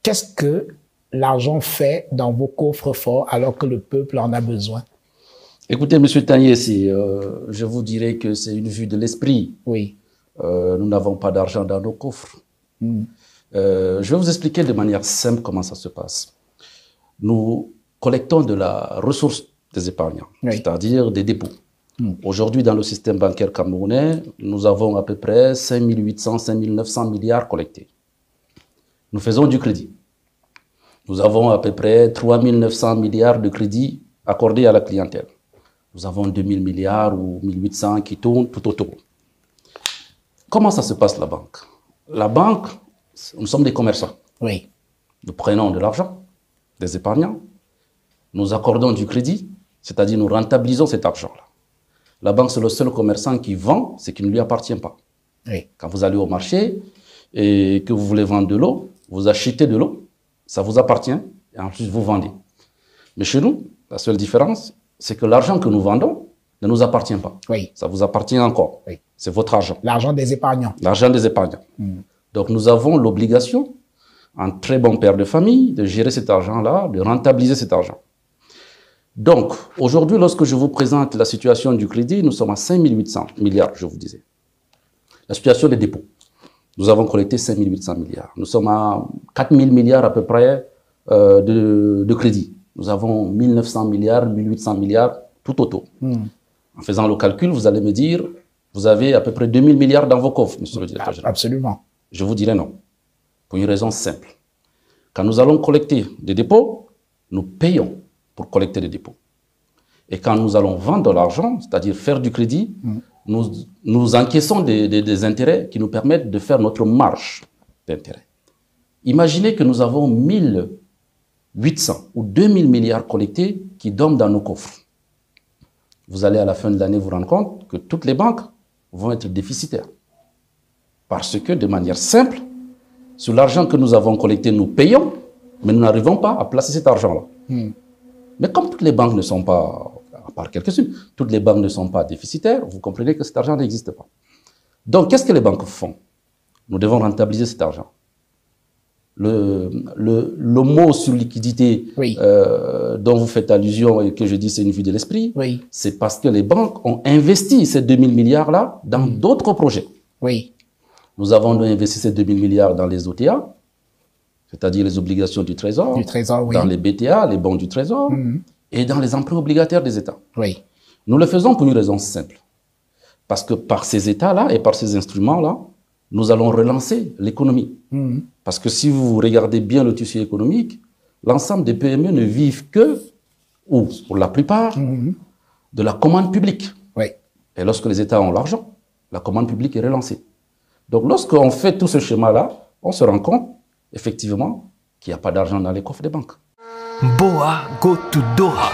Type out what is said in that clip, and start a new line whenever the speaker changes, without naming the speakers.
qu'est-ce que l'argent fait dans vos coffres forts alors que le peuple en a besoin?
Écoutez, M. Taniesi, je vous dirais que c'est une vue de l'esprit.
Oui.
Nous n'avons pas d'argent dans nos coffres. Je vais vous expliquer de manière simple comment ça se passe. Nous collectons de la ressource des épargnants, c'est-à-dire des dépôts. Aujourd'hui, dans le système bancaire camerounais, nous avons à peu près 5 800, 5 900 milliards collectés. Nous faisons du crédit. Nous avons à peu près 3 900 milliards de crédits accordés à la clientèle. Nous avons 2 000 milliards ou 1 800 qui tournent tout autour. Comment ça se passe, la banque? La banque, nous sommes des commerçants.
Oui.
Nous prenons de l'argent des épargnants, nous accordons du crédit, c'est-à-dire nous rentabilisons cet argent-là. La banque, c'est le seul commerçant qui vend ce qui ne lui appartient pas.
Oui.
Quand vous allez au marché et que vous voulez vendre de l'eau, vous achetez de l'eau, ça vous appartient et ensuite vous vendez. Mais chez nous, la seule différence, c'est que l'argent que nous vendons ne nous appartient pas.
Oui.
Ça vous appartient encore.
Oui.
C'est votre argent.
L'argent des épargnants.
L'argent des épargnants. Donc nous avons l'obligation, en très bon père de famille, de gérer cet argent-là, de rentabiliser cet argent. Donc, aujourd'hui, lorsque je vous présente la situation du crédit, nous sommes à 5 800 milliards, je vous disais. La situation des dépôts. Nous avons collecté 5 800 milliards. Nous sommes à 4 000 milliards à peu près de crédit. Nous avons 1 900 milliards, 1 800 milliards, tout autour. En faisant le calcul, vous allez me dire, vous avez à peu près 2 000 milliards dans vos coffres, monsieur le directeur général.
Absolument.
Je vous dirais non. Pour une raison simple. Quand nous allons collecter des dépôts, nous payons pour collecter des dépôts. Et quand nous allons vendre de l'argent, c'est-à-dire faire du crédit, nous encaissons des intérêts qui nous permettent de faire notre marge d'intérêt. Imaginez que nous avons 1 800 ou 2 000 milliards collectés qui dorment dans nos coffres. Vous allez à la fin de l'année vous rendre compte que toutes les banques vont être déficitaires. Parce que de manière simple, sur l'argent que nous avons collecté, nous payons, mais nous n'arrivons pas à placer cet argent-là. Mais comme toutes les banques ne sont pas, à part quelques-unes, toutes les banques ne sont pas déficitaires, vous comprenez que cet argent n'existe pas. Donc, qu'est-ce que les banques font? Nous devons rentabiliser cet argent. Le mot sur liquidité dont vous faites allusion et que je dis c'est une vue de l'esprit, c'est parce que les banques ont investi ces 2 000 milliards-là dans d'autres projets. Nous avons investi ces 2 000 milliards dans les OTA, c'est-à-dire les obligations du Trésor, dans les BTA, les bons du Trésor, et dans les emprunts obligataires des États. Nous le faisons pour une raison simple. Parce que par ces États-là et par ces instruments-là, nous allons relancer l'économie. Parce que si vous regardez bien le tissu économique, l'ensemble des PME ne vivent que, ou pour la plupart, de la commande publique. Et lorsque les États ont l'argent, la commande publique est relancée. Donc lorsqu'on fait tout ce schéma-là, on se rend compte, effectivement, qu'il n'y a pas d'argent dans les coffres des banques.
Boa go to Doha.